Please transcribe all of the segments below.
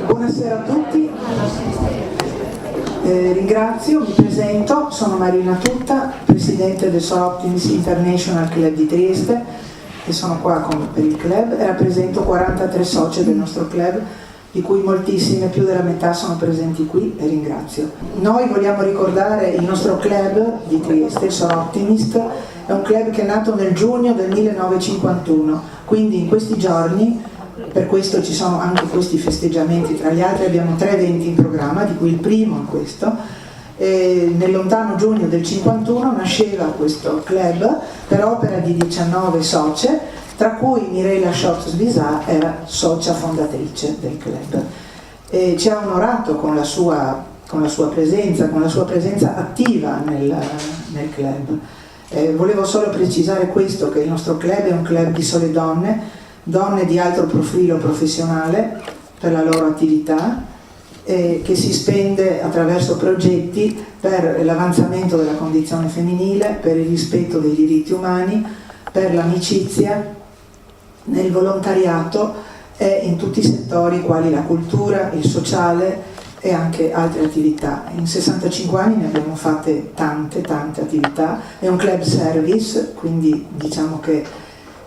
Buonasera a tutti, ringrazio, mi presento, sono Marina Tutta, presidente del Soroptimist International Club di Trieste e sono qua per il club e rappresento 43 soci del nostro club, di cui moltissime, più della metà, sono presenti qui e ringrazio. Noi vogliamo ricordare il nostro club di Trieste, il Soroptimist, è un club che è nato nel giugno del 1951, quindi in questi giorni, per questo ci sono anche questi festeggiamenti, tra gli altri abbiamo 3 eventi in programma, di cui il primo è questo. Nel lontano giugno del 51 nasceva questo club per opera di 19 socie, tra cui Mirella Scholz-Bisà era socia fondatrice del club. Ci ha onorato con la sua presenza attiva nel club. Volevo solo precisare questo, che il nostro club è un club di sole donne di alto profilo professionale per la loro attività, che si spende attraverso progetti per l'avanzamento della condizione femminile, per il rispetto dei diritti umani, per l'amicizia, nel volontariato e in tutti i settori quali la cultura, il sociale e anche altre attività. In 65 anni ne abbiamo fatte tante attività, è un club service, quindi diciamo che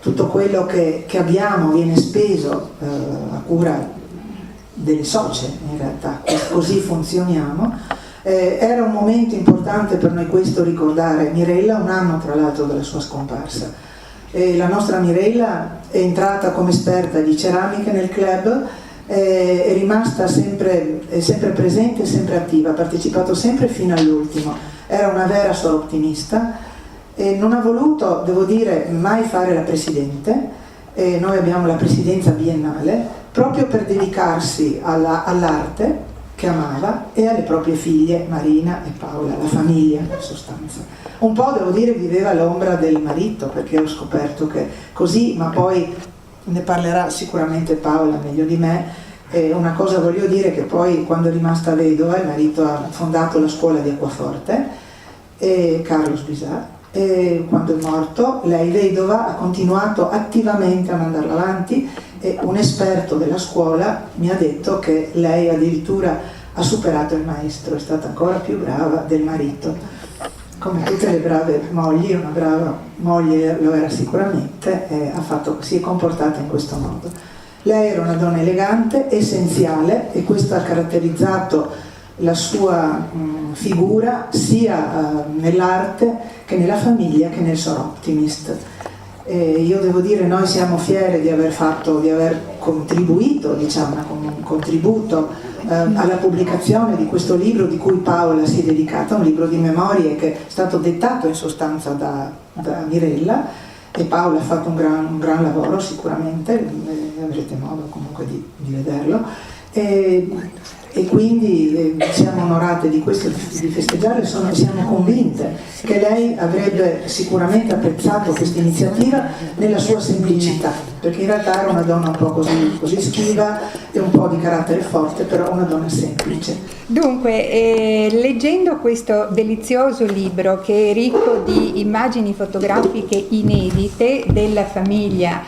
tutto quello che abbiamo viene speso a cura delle socie, in realtà, così funzioniamo. Era un momento importante per noi questo, ricordare Mirella, un anno tra l'altro dalla sua scomparsa. La nostra Mirella è entrata come esperta di ceramica nel club, è rimasta sempre presente e sempre attiva, ha partecipato sempre fino all'ultimo, era una vera soroptimista. E non ha voluto, devo dire, mai fare la presidente, noi abbiamo la presidenza biennale, proprio per dedicarsi all'arte che amava e alle proprie figlie Marina e Paola, la famiglia in sostanza. Un po', devo dire, viveva all'ombra del marito, perché ho scoperto che così, ma poi ne parlerà sicuramente Paola meglio di me. Una cosa voglio dire, che poi quando è rimasta vedova il marito ha fondato la scuola di acquaforte, Carlos Bisà, e quando è morto lei vedova ha continuato attivamente a mandarla avanti, e un esperto della scuola mi ha detto che lei addirittura ha superato il maestro, è stata ancora più brava del marito. Come tutte le brave mogli, una brava moglie lo era sicuramente, e si è comportata in questo modo. Lei era una donna elegante, essenziale, e questo ha caratterizzato la sua figura sia nell'arte che nella famiglia che nel Soroptimist. Io devo dire, noi siamo fieri di aver contribuito, diciamo, con un contributo alla pubblicazione di questo libro di cui Paola si è dedicata, un libro di memorie che è stato dettato in sostanza da Mirella, e Paola ha fatto un gran lavoro sicuramente, avrete modo comunque di vederlo, e quindi siamo onorate di questo, di festeggiare, siamo convinte che lei avrebbe sicuramente apprezzato questa iniziativa nella sua semplicità, perché in realtà era una donna un po' così schiva e un po' di carattere forte, però una donna semplice. Dunque, leggendo questo delizioso libro che è ricco di immagini fotografiche inedite della famiglia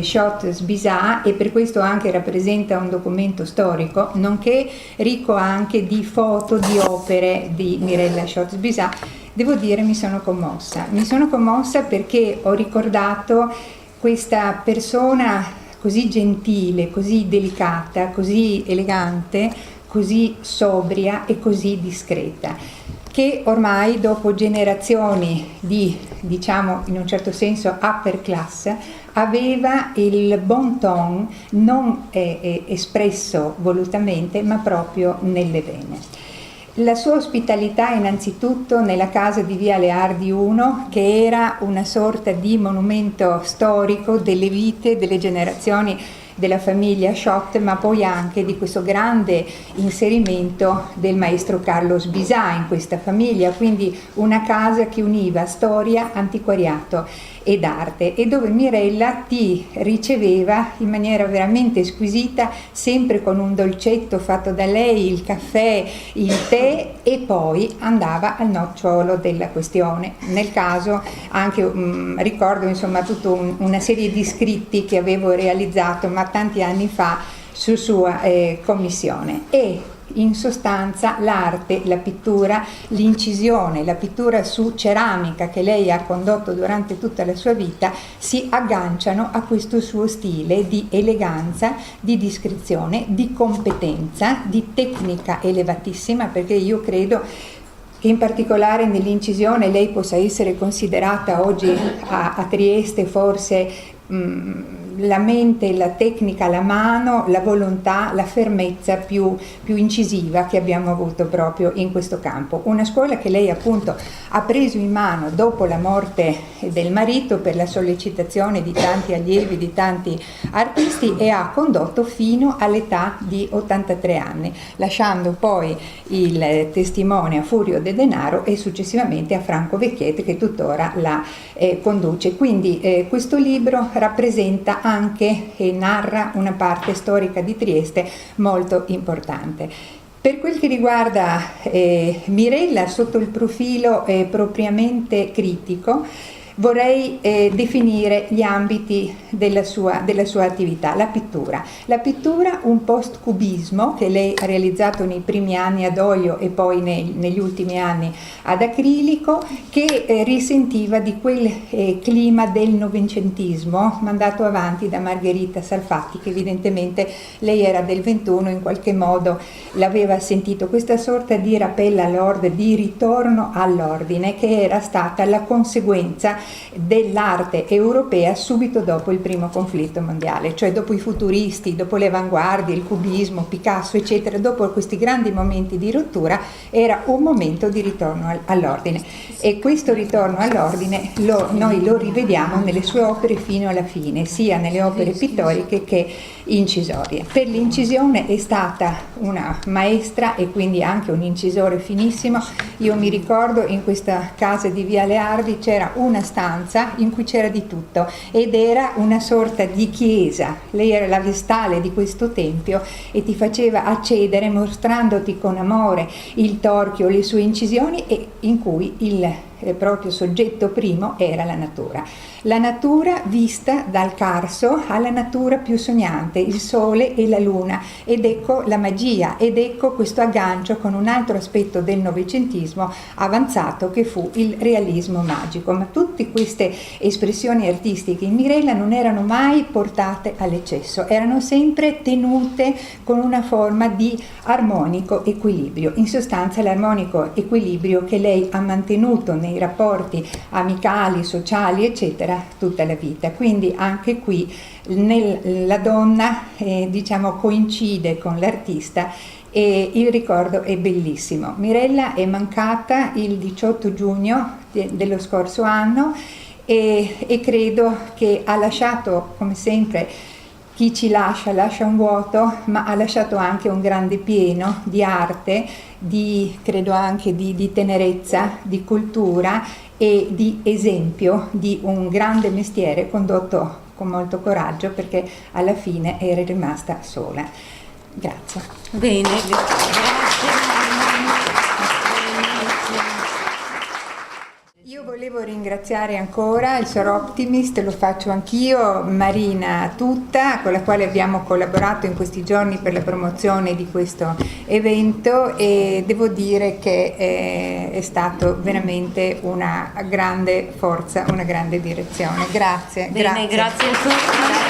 Schott-Sbisà, e per questo anche rappresenta un documento storico, nonché ricco anche di foto di opere di Mirella Schott-Sbisà, devo dire mi sono commossa perché ho ricordato questa persona così gentile, così delicata, così elegante, così sobria e così discreta, che ormai dopo generazioni di, diciamo in un certo senso, upper class, aveva il bon ton non espresso volutamente, ma proprio nelle vene. La sua ospitalità innanzitutto nella casa di Via Leardi 1, che era una sorta di monumento storico delle vite, delle generazioni della famiglia Schott, ma poi anche di questo grande inserimento del maestro Carlo Sbisà in questa famiglia, quindi una casa che univa storia, antiquariato ed arte, e dove Mirella ti riceveva in maniera veramente squisita, sempre con un dolcetto fatto da lei, il caffè, il tè, e poi andava al nocciolo della questione. Nel caso anche ricordo insomma tutta una serie di scritti che avevo realizzato ma tanti anni fa su sua commissione, e in sostanza l'arte, la pittura, l'incisione, la pittura su ceramica che lei ha condotto durante tutta la sua vita si agganciano a questo suo stile di eleganza, di discrezione, di competenza, di tecnica elevatissima, perché io credo che in particolare nell'incisione lei possa essere considerata oggi a Trieste forse la mente, la tecnica, la mano, la volontà, la fermezza più incisiva che abbiamo avuto proprio in questo campo. Una scuola che lei appunto ha preso in mano dopo la morte del marito per la sollecitazione di tanti allievi, di tanti artisti, e ha condotto fino all'età di 83 anni, lasciando poi il testimone a Furio De Denaro e successivamente a Franco Vecchiete, che tuttora la conduce. Quindi questo libro rappresenta anche e narra una parte storica di Trieste molto importante. Per quel che riguarda Mirella sotto il profilo propriamente critico, vorrei definire gli ambiti della sua attività. La pittura, un post-cubismo che lei ha realizzato nei primi anni ad olio e poi negli ultimi anni ad acrilico, che risentiva di quel clima del novecentismo mandato avanti da Margherita Salfatti, che evidentemente lei era del 21, in qualche modo l'aveva sentito, questa sorta di rappel all'ordine, di ritorno all'ordine, che era stata la conseguenza dell'arte europea subito dopo il primo conflitto mondiale, cioè dopo i futuristi, dopo le avanguardie, il cubismo, Picasso eccetera, dopo questi grandi momenti di rottura era un momento di ritorno all'ordine, e questo ritorno all'ordine noi lo rivediamo nelle sue opere fino alla fine, sia nelle opere pittoriche che incisorie. Per l'incisione è stata una maestra e quindi anche un incisore finissimo. Io mi ricordo in questa casa di Via Leardi c'era una stanza in cui c'era di tutto ed era una sorta di chiesa. Lei era la vestale di questo tempio e ti faceva accedere mostrandoti con amore il torchio, le sue incisioni, e in cui il proprio soggetto primo era la natura vista dal Carso alla natura più sognante, il sole e la luna, ed ecco la magia, ed ecco questo aggancio con un altro aspetto del novecentismo avanzato che fu il realismo magico. Ma tutte queste espressioni artistiche in Mirella non erano mai portate all'eccesso, erano sempre tenute con una forma di armonico equilibrio, in sostanza l'armonico equilibrio che lei ha mantenuto nei rapporti amicali, sociali eccetera tutta la vita. Quindi anche qui la donna diciamo coincide con l'artista e il ricordo è bellissimo. Mirella è mancata il 18 giugno dello scorso anno e credo che ha lasciato, come sempre, chi ci lascia un vuoto, ma ha lasciato anche un grande pieno di arte, credo anche di tenerezza, di cultura e di esempio di un grande mestiere condotto con molto coraggio, perché alla fine era rimasta sola. Grazie. Bene, grazie. Io volevo ringraziare ancora il Sor Optimist, lo faccio anch'io, Marina tutta, con la quale abbiamo collaborato in questi giorni per la promozione di questo evento, e devo dire che è stato veramente una grande forza, una grande direzione. Grazie. Bene, grazie a tutti.